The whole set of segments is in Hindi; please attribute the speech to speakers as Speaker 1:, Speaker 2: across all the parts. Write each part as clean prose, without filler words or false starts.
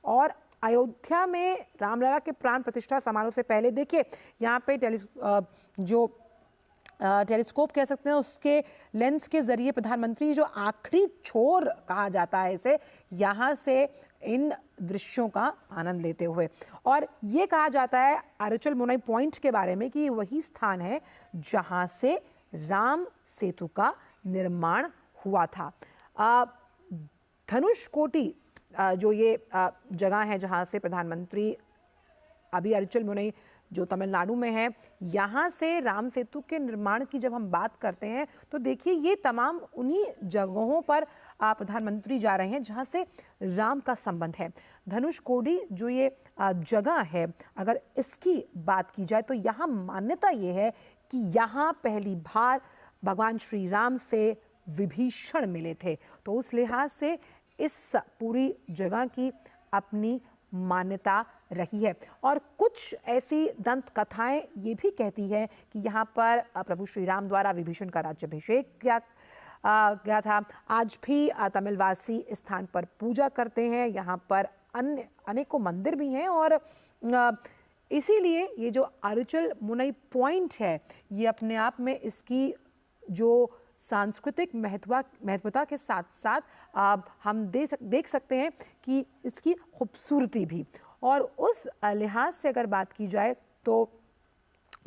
Speaker 1: और अयोध्या में रामलला के प्राण प्रतिष्ठा समारोह से पहले देखिए यहाँ पे टेलीस्कोप कह सकते हैं, उसके लेंस के जरिए प्रधानमंत्री जो आखिरी छोर कहा जाता है इसे, यहाँ से इन दृश्यों का आनंद लेते हुए, और ये कहा जाता है अरिचल मुनई पॉइंट के बारे में कि ये वही स्थान है जहाँ से राम सेतु का निर्माण हुआ था। धनुषकोटी जो ये जगह है जहाँ से प्रधानमंत्री अभी अरिचल मुनई जो तमिलनाडु में है, यहाँ से राम सेतु के निर्माण की जब हम बात करते हैं तो देखिए ये तमाम उन्हीं जगहों पर प्रधानमंत्री जा रहे हैं जहाँ से राम का संबंध है। धनुषकोडी जो ये जगह है, अगर इसकी बात की जाए तो यहाँ मान्यता ये है कि यहाँ पहली बार भगवान श्री राम से विभीषण मिले थे, तो उस लिहाज से इस पूरी जगह की अपनी मान्यता रही है। और कुछ ऐसी दंत कथाएं ये भी कहती है कि यहाँ पर प्रभु श्री राम द्वारा विभीषण का राज्याभिषेक किया गया था। आज भी तमिलवासी इस स्थान पर पूजा करते हैं। यहाँ पर अन्य अनेकों मंदिर भी हैं और इसीलिए ये जो अरिचल मुनई पॉइंट है, ये अपने आप में इसकी जो सांस्कृतिक महत्वता के साथ साथ हम देख सकते हैं कि इसकी खूबसूरती भी, और उस लिहाज से अगर बात की जाए तो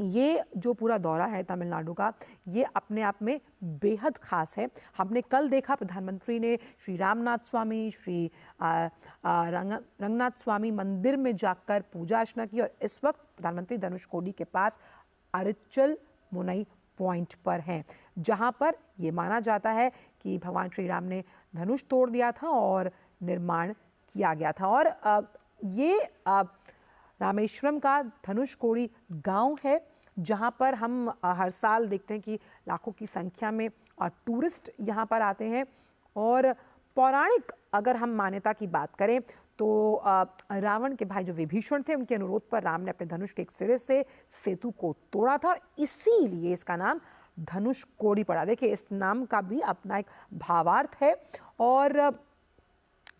Speaker 1: ये जो पूरा दौरा है तमिलनाडु का, ये अपने आप में बेहद खास है। हमने कल देखा प्रधानमंत्री ने श्री रामनाथ स्वामी, श्री रंगनाथ स्वामी मंदिर में जाकर पूजा अर्चना की, और इस वक्त प्रधानमंत्री धनुषकोडी के पास अरिचल मुनई पॉइंट पर हैं, जहां पर ये माना जाता है कि भगवान श्री राम ने धनुष तोड़ दिया था और निर्माण किया गया था। और ये रामेश्वरम का धनुषकोडी गांव है जहां पर हम हर साल देखते हैं कि लाखों की संख्या में टूरिस्ट यहां पर आते हैं। और पौराणिक अगर हम मान्यता की बात करें तो रावण के भाई जो विभीषण थे, उनके अनुरोध पर राम ने अपने धनुष के एक सिरे से सेतु को तोड़ा था और इसीलिए इसका नाम धनुषकोडी पड़ा। देखिए इस नाम का भी अपना एक भावार्थ है, और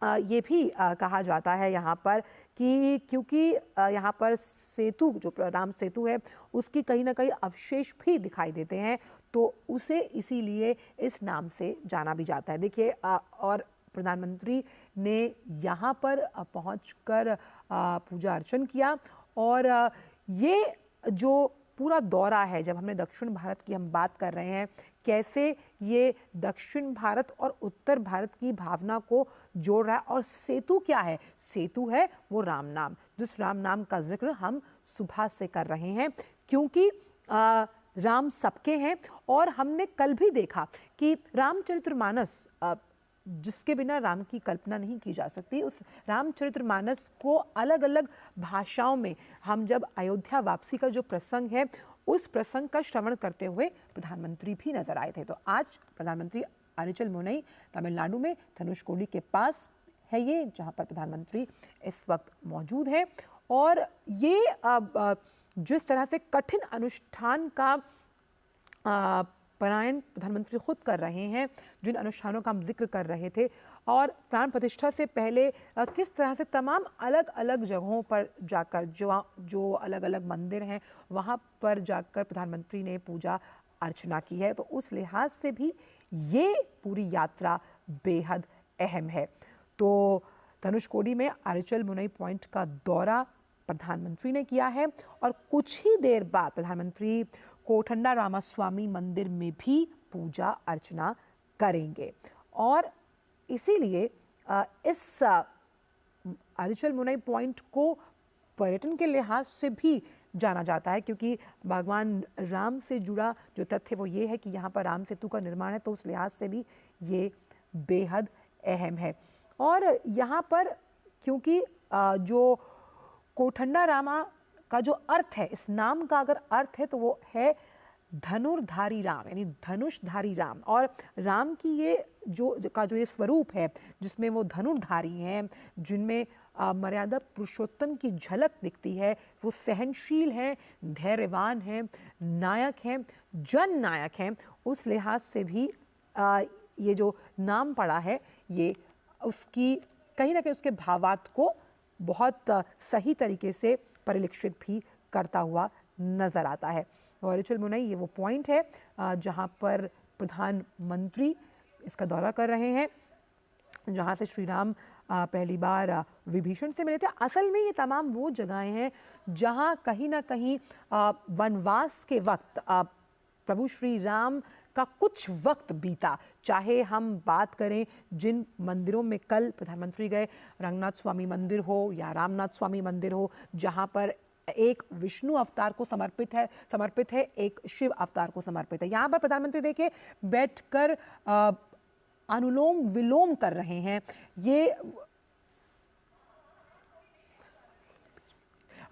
Speaker 1: ये भी कहा जाता है यहाँ पर कि क्योंकि यहाँ पर सेतु जो राम सेतु है उसकी कहीं ना कहीं अवशेष भी दिखाई देते हैं, तो उसे इसीलिए इस नाम से जाना भी जाता है। देखिए और प्रधानमंत्री ने यहाँ पर पहुंचकर पूजा अर्चन किया, और ये जो पूरा दौरा है, जब हमने दक्षिण भारत की हम बात कर रहे हैं, कैसे ये दक्षिण भारत और उत्तर भारत की भावना को जोड़ रहा है। और सेतु क्या है? सेतु है वो राम नाम, जिस राम नाम का जिक्र हम सुबह से कर रहे हैं, क्योंकि राम सबके हैं। और हमने कल भी देखा कि रामचरितमानस जिसके बिना राम की कल्पना नहीं की जा सकती, उस रामचरितमानस को अलग अलग भाषाओं में हम जब अयोध्या वापसी का जो प्रसंग है, उस प्रसंग का श्रवण करते हुए प्रधानमंत्री भी नजर आए थे। तो आज प्रधानमंत्री अरिचल मुनई तमिलनाडु में धनुषकोडी के पास है ये, जहां पर प्रधानमंत्री इस वक्त मौजूद है। और ये जिस तरह से कठिन अनुष्ठान का पलायन प्रधानमंत्री खुद कर रहे हैं, जिन अनुष्ठानों का हम जिक्र कर रहे थे, और प्राण प्रतिष्ठा से पहले किस तरह से तमाम अलग अलग जगहों पर जाकर जो अलग अलग मंदिर हैं वहाँ पर जाकर प्रधानमंत्री ने पूजा अर्चना की है, तो उस लिहाज से भी ये पूरी यात्रा बेहद अहम है। तो धनुषकोडी में अरिचल मुनई पॉइंट का दौरा प्रधानमंत्री ने किया है, और कुछ ही देर बाद प्रधानमंत्री कोठंडा रामास्वामी मंदिर में भी पूजा अर्चना करेंगे। और इसीलिए इस अरिचल मुनई पॉइंट को पर्यटन के लिहाज से भी जाना जाता है, क्योंकि भगवान राम से जुड़ा जो तथ्य वो ये है कि यहाँ पर राम सेतु का निर्माण है, तो उस लिहाज से भी ये बेहद अहम है। और यहाँ पर क्योंकि जो कोठंडा रामा का जो अर्थ है, इस नाम का अगर अर्थ है तो वो है धनुर्धारी राम, यानी धनुषधारी राम। और राम की ये जो ये स्वरूप है जिसमें वो धनुर्धारी हैं, जिनमें मर्यादा पुरुषोत्तम की झलक दिखती है, वो सहनशील हैं, धैर्यवान हैं, नायक हैं, जन नायक हैं, उस लिहाज से भी ये जो नाम पड़ा है, ये उसकी कहीं ना कहीं उसके भावार्थ को बहुत सही तरीके से परिलक्षित भी करता हुआ नजर आता है। और अरिचल मुनई ये वो पॉइंट है जहां पर प्रधानमंत्री इसका दौरा कर रहे हैं, जहां से श्री राम पहली बार विभीषण से मिले थे। असल में ये तमाम वो जगहें हैं जहां कहीं ना कहीं वनवास के वक्त प्रभु श्री राम का कुछ वक्त बीता। चाहे हम बात करें जिन मंदिरों में कल प्रधानमंत्री गए, रंगनाथ स्वामी मंदिर हो या रामनाथ स्वामी मंदिर हो, जहां पर एक विष्णु अवतार को समर्पित है, एक शिव अवतार को समर्पित है। यहाँ पर प्रधानमंत्री देखिए बैठकर अनुलोम विलोम कर रहे हैं। ये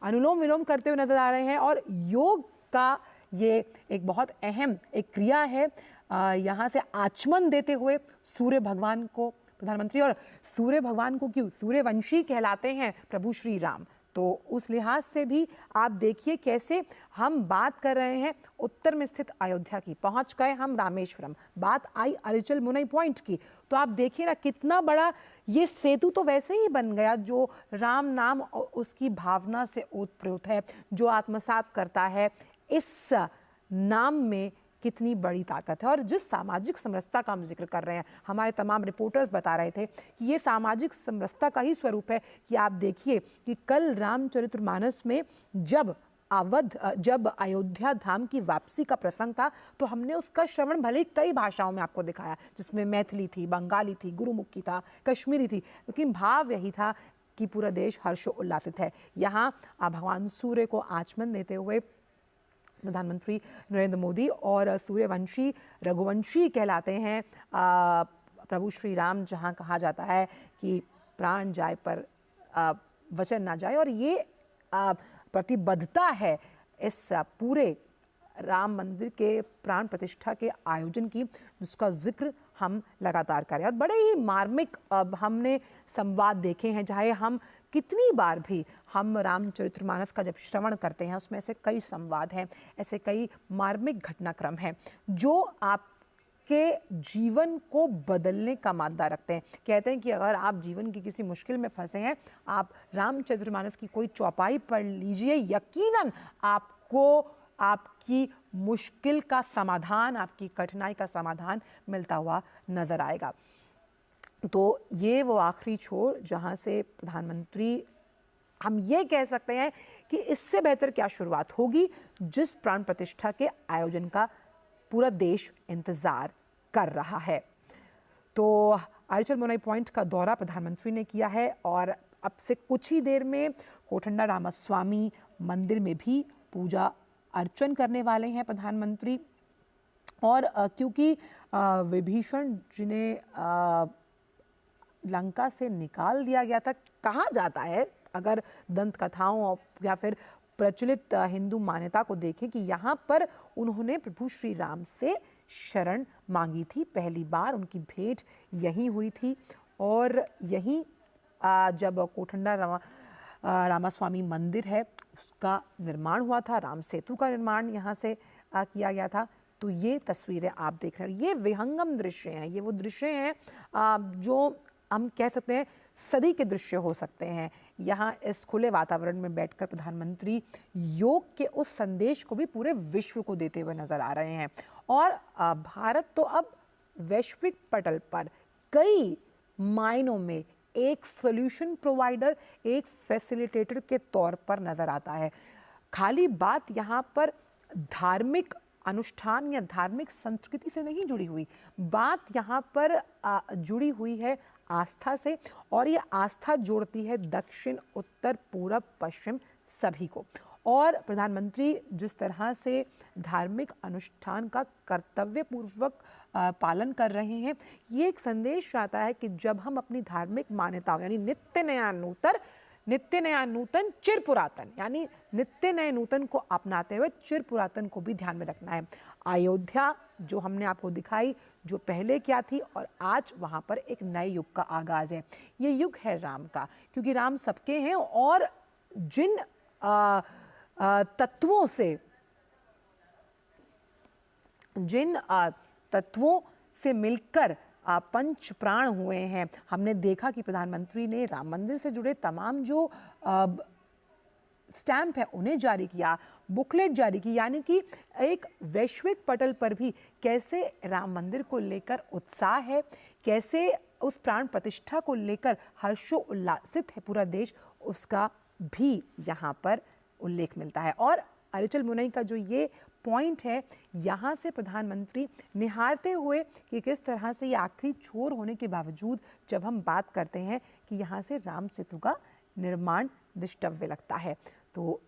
Speaker 1: अनुलोम विलोम करते हुए नजर आ रहे हैं और योग का ये एक बहुत अहम एक क्रिया है। यहाँ से आचमन देते हुए सूर्य भगवान को प्रधानमंत्री, और सूर्य भगवान को क्यों, सूर्यवंशी कहलाते हैं प्रभु श्री राम, तो उस लिहाज से भी आप देखिए कैसे हम बात कर रहे हैं उत्तर में स्थित अयोध्या की, पहुंच गए हम रामेश्वरम, बात आई अरिचल मुनई पॉइंट की, तो आप देखिए ना कितना बड़ा ये सेतु तो वैसे ही बन गया जो राम नाम और उसकी भावना से ओतप्रोत है, जो आत्मसात करता है। इस नाम में कितनी बड़ी ताकत है। और जिस सामाजिक समरसता का हम जिक्र कर रहे हैं, हमारे तमाम रिपोर्टर्स बता रहे थे कि ये सामाजिक समरसता का ही स्वरूप है कि आप देखिए कि कल रामचरितमानस में जब अयोध्या धाम की वापसी का प्रसंग था तो हमने उसका श्रवण भले ही कई भाषाओं में आपको दिखाया, जिसमें मैथिली थी, बंगाली थी, गुरुमुखी था, कश्मीरी थी, लेकिन भाव यही था कि पूरा देश हर्षोल्लासित है। यहाँ भगवान सूर्य को आचमन देते हुए प्रधानमंत्री नरेंद्र मोदी और सूर्यवंशी रघुवंशी कहलाते हैं प्रभु श्री राम, जहाँ कहा जाता है कि प्राण जाए पर वचन ना जाए, और ये प्रतिबद्धता है इस पूरे राम मंदिर के प्राण प्रतिष्ठा के आयोजन की, जिसका जिक्र हम लगातार करें। और बड़े ही मार्मिक हमने संवाद देखे हैं, चाहे हम कितनी बार भी हम रामचरितमानस का जब श्रवण करते हैं उसमें ऐसे कई संवाद हैं, ऐसे कई मार्मिक घटनाक्रम हैं जो आपके जीवन को बदलने का मादा रखते हैं। कहते हैं कि अगर आप जीवन की किसी मुश्किल में फंसे हैं, आप रामचरितमानस की कोई चौपाई पढ़ लीजिए, यकीनन आपको आपकी मुश्किल का समाधान, आपकी कठिनाई का समाधान मिलता हुआ नजर आएगा। तो ये वो आखिरी छोर जहाँ से प्रधानमंत्री, हम ये कह सकते हैं कि इससे बेहतर क्या शुरुआत होगी, जिस प्राण प्रतिष्ठा के आयोजन का पूरा देश इंतजार कर रहा है। तो अरिचल मुनई पॉइंट का दौरा प्रधानमंत्री ने किया है और अब से कुछ ही देर में कोठंडा रामास्वामी मंदिर में भी पूजा अर्चन करने वाले हैं प्रधानमंत्री। और क्योंकि विभीषण जिन्हें लंका से निकाल दिया गया था, कहा जाता है, अगर दंत कथाओं या फिर प्रचलित हिंदू मान्यता को देखें, कि यहाँ पर उन्होंने प्रभु श्री राम से शरण मांगी थी। पहली बार उनकी भेंट यहीं हुई थी और यहीं जब कोठंडा रामास्वामी मंदिर है उसका निर्माण हुआ था, राम सेतु का निर्माण यहाँ से किया गया था। तो ये तस्वीरें आप देख रहे हैं, ये विहंगम दृश्य हैं, ये वो दृश्य हैं जो हम कह सकते हैं सदी के दृश्य हो सकते हैं। यहाँ इस खुले वातावरण में बैठकर प्रधानमंत्री योग के उस संदेश को भी पूरे विश्व को देते हुए नजर आ रहे हैं। और भारत तो अब वैश्विक पटल पर कई मायनों में एक सॉल्यूशन प्रोवाइडर, एक फैसिलिटेटर के तौर पर नजर आता है। खाली बात यहाँ पर धार्मिक अनुष्ठान या धार्मिक संस्कृति से नहीं जुड़ी हुई, बात यहाँ पर जुड़ी हुई है आस्था से, और ये आस्था जोड़ती है दक्षिण, उत्तर, पूरब, पश्चिम सभी को। और प्रधानमंत्री जिस तरह से धार्मिक अनुष्ठान का कर्तव्यपूर्वक पालन कर रहे हैं, ये एक संदेश आता है कि जब हम अपनी धार्मिक मान्यताओं यानी नित्य नया नूतन चिर पुरातन, यानी नित्य नए नूतन को अपनाते हुए चिर पुरातन को भी ध्यान में रखना है। अयोध्या जो हमने आपको दिखाई, जो पहले क्या थी, और आज वहाँ पर एक नए युग का आगाज है। ये युग है राम का, क्योंकि राम सबके हैं और जिन तत्वों से मिलकर पंच प्राण हुए हैं। हमने देखा कि प्रधानमंत्री ने राम मंदिर से जुड़े तमाम जो स्टैंप है उन्हें जारी किया, बुकलेट जारी की, यानी कि एक वैश्विक पटल पर भी कैसे राम मंदिर को लेकर उत्साह है, कैसे उस प्राण प्रतिष्ठा को लेकर हर्षोल्लासित है पूरा देश, उसका भी यहाँ पर उल्लेख मिलता है। और अरिचल मुनई का जो ये पॉइंट है, यहाँ से प्रधानमंत्री निहारते हुए कि किस तरह से ये आखिरी छोर होने के बावजूद जब हम बात करते हैं कि यहाँ से राम सेतु का निर्माण दृष्टव्य लगता है। तो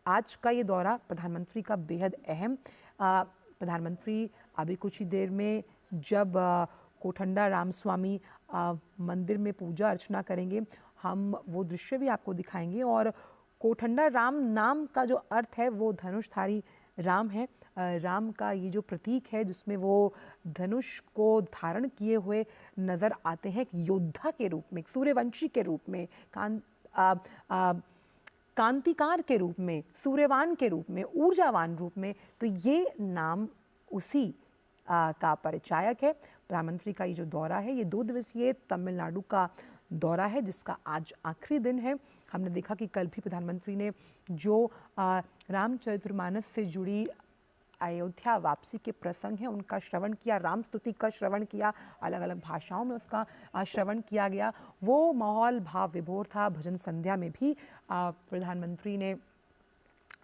Speaker 1: आज का ये दौरा प्रधानमंत्री का बेहद अहम, प्रधानमंत्री अभी कुछ ही देर में जब कोठंडा रामस्वामी मंदिर में पूजा अर्चना करेंगे, हम वो दृश्य भी आपको दिखाएंगे। और कोठंडा राम नाम का जो अर्थ है वो धनुषधारी राम है। राम का ये जो प्रतीक है जिसमें वो धनुष को धारण किए हुए नजर आते हैं, एक योद्धा के रूप में, एक सूर्यवंशी के रूप में, कांतिकार के रूप में, सूर्यवान के रूप में, ऊर्जावान रूप में। तो ये नाम उसी का परिचायक है। प्रधानमंत्री का ये जो दौरा है, ये 2 दिवसीय तमिलनाडु का दौरा है जिसका आज आखिरी दिन है। हमने देखा कि कल भी प्रधानमंत्री ने जो रामचरितमानस से जुड़ी अयोध्या वापसी के प्रसंग हैं उनका श्रवण किया, राम स्तुति का श्रवण किया, अलग अलग भाषाओं में उसका श्रवण किया गया। वो माहौल भाव विभोर था। भजन संध्या में भी प्रधानमंत्री ने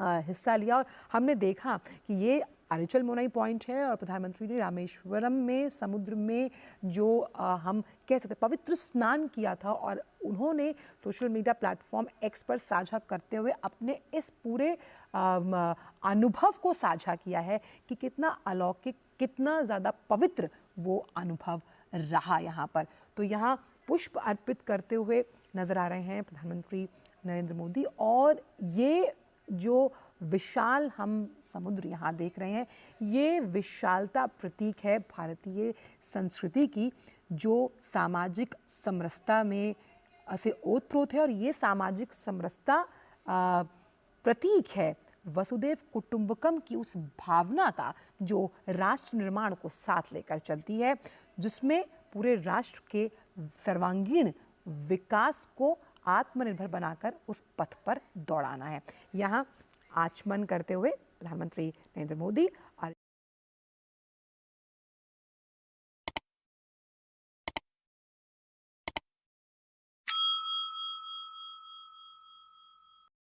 Speaker 1: हिस्सा लिया और हमने देखा कि ये अरिचल मुनई पॉइंट है और प्रधानमंत्री ने रामेश्वरम में समुद्र में जो हम कह सकते पवित्र स्नान किया था और उन्होंने सोशल मीडिया प्लेटफॉर्म एक्स पर साझा करते हुए अपने इस पूरे अनुभव को साझा किया है कि कितना अलौकिक, कितना ज़्यादा पवित्र वो अनुभव रहा यहाँ पर। तो यहाँ पुष्प अर्पित करते हुए नजर आ रहे हैं प्रधानमंत्री नरेंद्र मोदी और ये जो विशाल हम समुद्र यहाँ देख रहे हैं, ये विशालता प्रतीक है भारतीय संस्कृति की जो सामाजिक समरसता में से ओतप्रोत है। और ये सामाजिक समरसता प्रतीक है वसुदेव कुटुंबकम की उस भावना का जो राष्ट्र निर्माण को साथ लेकर चलती है, जिसमें पूरे राष्ट्र के सर्वांगीण विकास को आत्मनिर्भर बनाकर उस पथ पर दौड़ाना है। यहाँ आचमन करते हुए प्रधानमंत्री नरेंद्र मोदी और